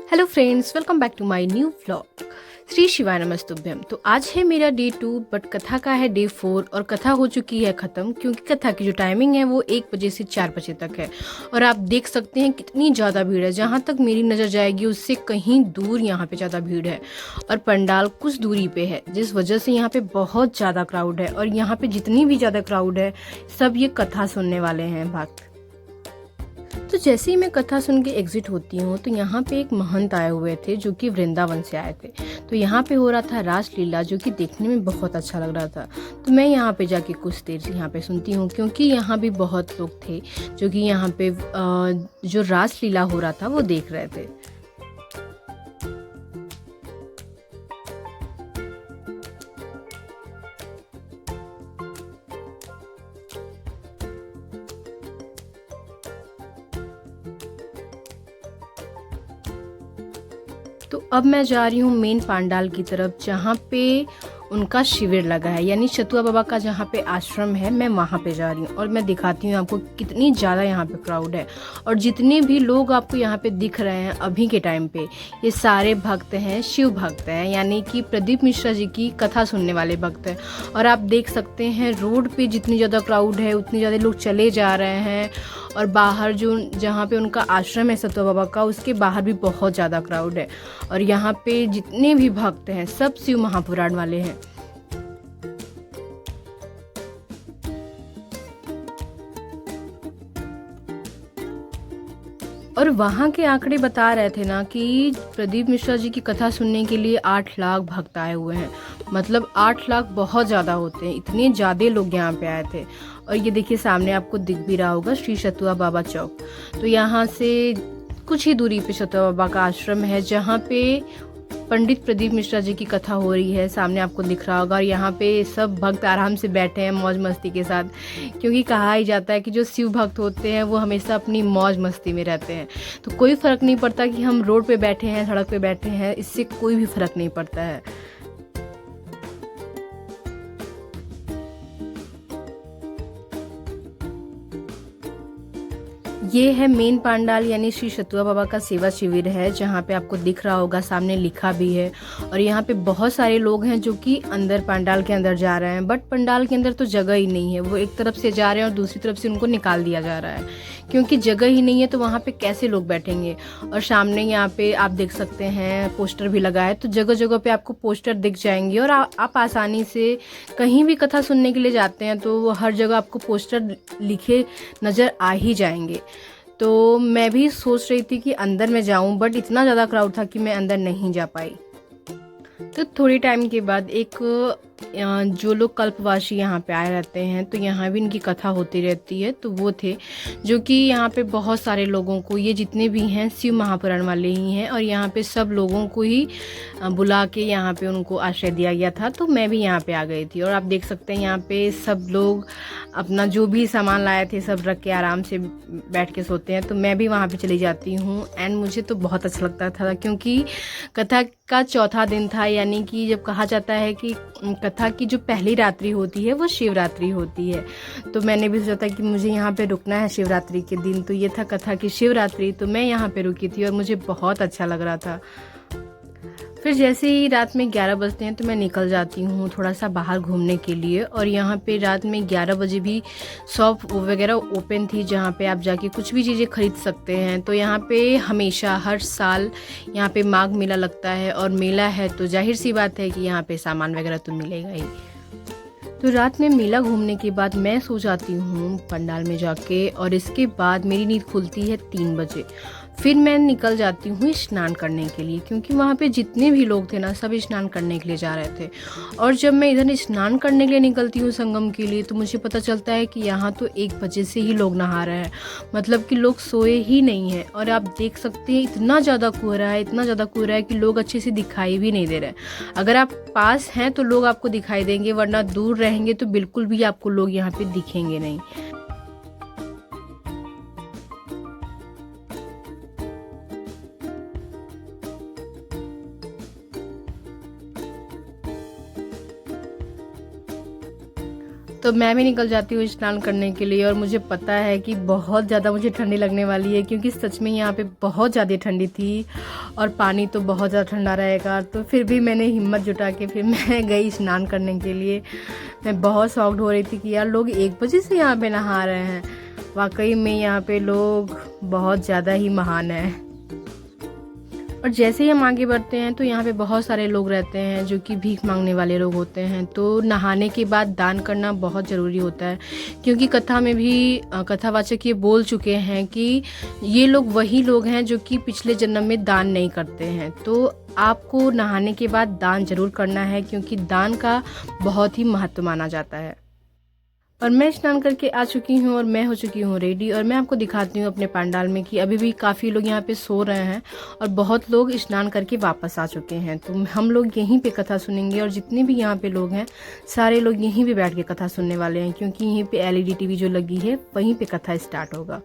Hello friends, welcome back to my new vlog. Shri Shivaya नमस्तुभ्यम। तो आज है मेरा डे 2 बट कथा का है डे 4 और कथा हो चुकी है ख़त्म, क्योंकि कथा की जो टाइमिंग है वो 1 बजे से 4 बजे तक है। और आप देख सकते हैं कितनी ज़्यादा भीड़ है। जहाँ तक मेरी नज़र जाएगी उससे कहीं दूर यहाँ पे ज़्यादा भीड़ है और पंडाल कुछ दूरी पे है, जिस वजह से यहाँ पे बहुत ज़्यादा क्राउड है। और यहाँ पे जितनी भी ज़्यादा क्राउड है सब ये कथा सुनने वाले हैं भक्त। तो जैसे ही मैं कथा सुन के एग्जिट होती हूँ तो यहाँ पे एक महंत आए हुए थे जो कि वृंदावन से आए थे। तो यहाँ पे हो रहा था रासलीला, जो कि देखने में बहुत अच्छा लग रहा था। तो मैं यहाँ पे जाके कुछ देर यहाँ पे सुनती हूँ, क्योंकि यहाँ भी बहुत लोग थे जो कि यहाँ पे जो रासलीला हो रहा था वो देख रहे थे। तो अब मैं जा रही हूँ मेन पंडाल की तरफ, जहाँ पे उनका शिविर लगा है, यानी चतुआ बाबा का जहाँ पे आश्रम है, मैं वहाँ पे जा रही हूँ। और मैं दिखाती हूँ आपको कितनी ज़्यादा यहाँ पे क्राउड है। और जितने भी लोग आपको यहाँ पे दिख रहे हैं अभी के टाइम पे, ये सारे भक्त हैं, शिव भक्त हैं, यानी कि प्रदीप मिश्रा जी की कथा सुनने वाले भक्त हैं। और आप देख सकते हैं रोड पे जितनी ज़्यादा क्राउड है उतने ज़्यादा लोग चले जा रहे हैं। और बाहर जो जहाँ पे उनका आश्रम है सतुआ बाबा का, उसके बाहर भी बहुत ज़्यादा क्राउड है। और यहाँ पे जितने भी भक्त हैं सब शिव महापुराण वाले हैं। और वहाँ के आंकड़े बता रहे थे ना कि प्रदीप मिश्रा जी की कथा सुनने के लिए 8 लाख भक्त आए हुए हैं। मतलब 8 लाख बहुत ज़्यादा होते हैं, इतने ज़्यादा लोग यहाँ पे आए थे। और ये देखिए सामने आपको दिख भी रहा होगा श्री चतुआ बाबा चौक। तो यहाँ से कुछ ही दूरी पे चतुआ बाबा का आश्रम है, जहाँ पे पंडित प्रदीप मिश्रा जी की कथा हो रही है, सामने आपको दिख रहा होगा। और यहाँ पे सब भक्त आराम से बैठे हैं मौज मस्ती के साथ, क्योंकि कहा ही जाता है कि जो शिव भक्त होते हैं वो हमेशा अपनी मौज मस्ती में रहते हैं। तो कोई फ़र्क नहीं पड़ता कि हम रोड पे बैठे हैं, सड़क पे बैठे हैं, इससे कोई भी फ़र्क नहीं पड़ता है। ये है मेन पंडाल, यानी श्री चतुआ बाबा का सेवा शिविर है, जहाँ पे आपको दिख रहा होगा सामने लिखा भी है। और यहाँ पे बहुत सारे लोग हैं जो कि अंदर पंडाल के अंदर जा रहे हैं, बट पंडाल के अंदर तो जगह ही नहीं है। वो एक तरफ से जा रहे हैं और दूसरी तरफ से उनको निकाल दिया जा रहा है, क्योंकि जगह ही नहीं है। तो वहाँ पे कैसे लोग बैठेंगे। और सामने यहाँ पे आप देख सकते हैं पोस्टर भी लगा है, तो जगह जगह पे आपको पोस्टर दिख जाएंगे। और आप आसानी से कहीं भी कथा सुनने के लिए जाते हैं तो हर जगह आपको पोस्टर लिखे नज़र आ ही जाएंगे। तो मैं भी सोच रही थी कि अंदर में जाऊं, बट इतना ज़्यादा क्राउड था कि मैं अंदर नहीं जा पाई। तो थोड़ी टाइम के बाद एक जो लोग कल्पवासी यहाँ पे आए रहते हैं, तो यहाँ भी इनकी कथा होती रहती है। तो वो थे जो कि यहाँ पे बहुत सारे लोगों को, ये जितने भी हैं शिव महापुराण वाले ही हैं, और यहाँ पे सब लोगों को ही बुला के यहाँ पे उनको आश्रय दिया गया था। तो मैं भी यहाँ पे आ गई थी। और आप देख सकते हैं यहाँ पे सब लोग अपना जो भी सामान लाए थे सब रख के आराम से बैठ के सोते हैं। तो मैं भी वहाँ पे चली जाती हूँ। एंड मुझे तो बहुत अच्छा लगता था, क्योंकि कथा का चौथा दिन था, यानी कि जब कहा जाता है कि कथा की जो पहली रात्रि होती है वो शिवरात्रि होती है। तो मैंने भी सोचा कि मुझे यहाँ पे रुकना है शिवरात्रि के दिन। तो ये था कथा की शिवरात्रि, तो मैं यहाँ पे रुकी थी और मुझे बहुत अच्छा लग रहा था। फिर जैसे ही रात में 11 बजते हैं तो मैं निकल जाती हूँ थोड़ा सा बाहर घूमने के लिए। और यहाँ पे रात में 11 बजे भी शॉप वगैरह ओपन थी, जहाँ पे आप जाके कुछ भी चीज़ें खरीद सकते हैं। तो यहाँ पे हमेशा हर साल यहाँ पे माघ मेला लगता है, और मेला है तो जाहिर सी बात है कि यहाँ पे सामान वगैरह तो मिलेगा ही। तो रात में मेला घूमने के बाद मैं सो जाती हूँ पंडाल में जाके, और इसके बाद मेरी नींद खुलती है 3 बजे। फिर मैं निकल जाती हूँ स्नान करने के लिए, क्योंकि वहाँ पे जितने भी लोग थे ना सब स्नान करने के लिए जा रहे थे। और जब मैं इधर स्नान करने के लिए निकलती हूँ संगम के लिए, तो मुझे पता चलता है कि यहाँ तो 1 बजे से ही लोग नहा रहे हैं। मतलब कि लोग सोए ही नहीं हैं। और आप देख सकते हैं इतना ज़्यादा कोहरा है, इतना ज़्यादा कोहरा है कि लोग अच्छे से दिखाई भी नहीं दे रहे। अगर आप पास हैं तो लोग आपको दिखाई देंगे, वरना दूर रहेंगे तो बिल्कुल भी आपको लोग यहाँ पे दिखेंगे नहीं। तो मैं भी निकल जाती हूँ स्नान करने के लिए और मुझे पता है कि बहुत ज़्यादा मुझे ठंडी लगने वाली है, क्योंकि सच में यहाँ पे बहुत ज़्यादा ठंडी थी और पानी तो बहुत ज़्यादा ठंडा रहेगा। तो फिर भी मैंने हिम्मत जुटा के फिर मैं गई स्नान करने के लिए। मैं बहुत शॉक्ड हो रही थी कि यार लोग 1 बजे से यहाँ पे नहा रहे हैं। वाकई में यहाँ पे लोग बहुत ज़्यादा ही महान हैं। और जैसे ही हम आगे बढ़ते हैं तो यहाँ पे बहुत सारे लोग रहते हैं जो कि भीख मांगने वाले लोग होते हैं। तो नहाने के बाद दान करना बहुत ज़रूरी होता है, क्योंकि कथा में भी कथावाचक ये बोल चुके हैं कि ये लोग वही लोग हैं जो कि पिछले जन्म में दान नहीं करते हैं। तो आपको नहाने के बाद दान ज़रूर करना है, क्योंकि दान का बहुत ही महत्व माना जाता है। और मैं स्नान करके आ चुकी हूँ और मैं हो चुकी हूँ रेडी, और मैं आपको दिखाती हूँ अपने पंडाल में कि अभी भी काफ़ी लोग यहाँ पे सो रहे हैं और बहुत लोग स्नान करके वापस आ चुके हैं। तो हम लोग यहीं पे कथा सुनेंगे और जितने भी यहाँ पे लोग हैं सारे लोग यहीं पे बैठ के कथा सुनने वाले हैं, क्योंकि यहीं पे LED TV जो लगी है वहीं पे कथा स्टार्ट होगा।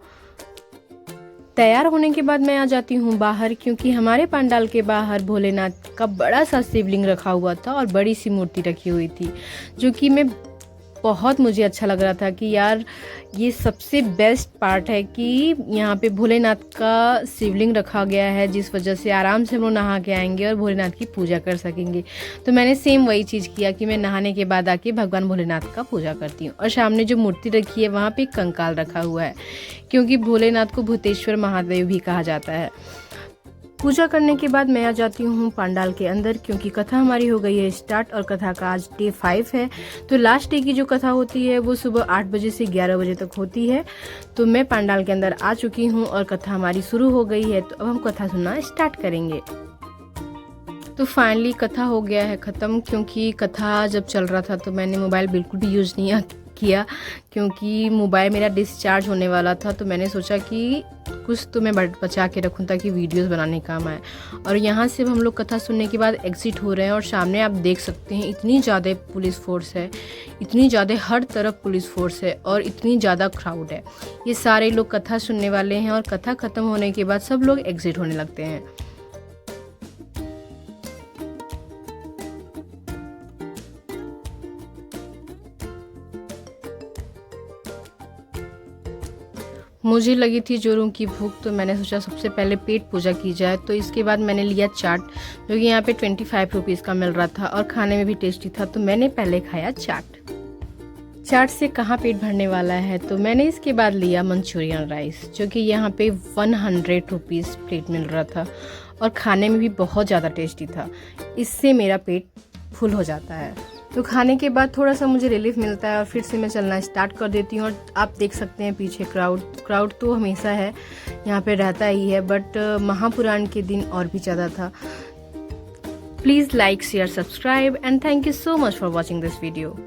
तैयार होने के बाद मैं आ जाती हूँ बाहर, क्योंकि हमारे पंडाल के बाहर भोलेनाथ का बड़ा सा शिवलिंग रखा हुआ था और बड़ी सी मूर्ति रखी हुई थी, जो कि बहुत मुझे अच्छा लग रहा था कि यार ये सबसे बेस्ट पार्ट है कि यहाँ पे भोलेनाथ का शिवलिंग रखा गया है, जिस वजह से आराम से हम लोग नहा के आएंगे और भोलेनाथ की पूजा कर सकेंगे। तो मैंने सेम वही चीज़ किया कि मैं नहाने के बाद आके भगवान भोलेनाथ का पूजा करती हूँ। और सामने जो मूर्ति रखी है वहाँ पे एक कंकाल रखा हुआ है, क्योंकि भोलेनाथ को भूतेश्वर महादेव भी कहा जाता है। पूजा करने के बाद मैं आ जाती हूँ पंडाल के अंदर, क्योंकि कथा हमारी हो गई है स्टार्ट और कथा का आज डे 5 है। तो लास्ट डे की जो कथा होती है वो सुबह 8 बजे से 11 बजे तक होती है। तो मैं पंडाल के अंदर आ चुकी हूँ और कथा हमारी शुरू हो गई है। तो अब हम कथा सुनना स्टार्ट करेंगे। तो फाइनली कथा हो गया है ख़त्म, क्योंकि कथा जब चल रहा था तो मैंने मोबाइल बिल्कुल भी यूज़ नहीं किया, क्योंकि मोबाइल मेरा डिस्चार्ज होने वाला था। तो मैंने सोचा कि कुछ तो मैं बचा के रखूं ताकि वीडियोस बनाने काम आए। और यहाँ से हम लोग कथा सुनने के बाद एग्जिट हो रहे हैं और सामने आप देख सकते हैं इतनी ज़्यादा पुलिस फोर्स है, इतनी ज़्यादा हर तरफ पुलिस फोर्स है और इतनी ज़्यादा क्राउड है। ये सारे लोग कथा सुनने वाले हैं और कथा ख़त्म होने के बाद सब लोग एग्जिट होने लगते हैं। मुझे लगी थी जोरों की भूख, तो मैंने सोचा सबसे पहले पेट पूजा की जाए। तो इसके बाद मैंने लिया चाट, जो कि यहाँ पे 25 रुपीज़ का मिल रहा था और खाने में भी टेस्टी था। तो मैंने पहले खाया चाट से कहाँ पेट भरने वाला है। तो मैंने इसके बाद लिया मंचूरियन राइस, जो कि यहाँ पे 100 रुपीज़ प्लेट मिल रहा था और खाने में भी बहुत ज़्यादा टेस्टी था। इससे मेरा पेट फुल हो जाता है। तो खाने के बाद थोड़ा सा मुझे रिलीफ मिलता है और फिर से मैं चलना स्टार्ट कर देती हूँ। और आप देख सकते हैं पीछे क्राउड तो हमेशा है, यहाँ पे रहता ही है, बट महापुराण के दिन और भी ज़्यादा था। Please like, share, subscribe and thank you so much for watching this video.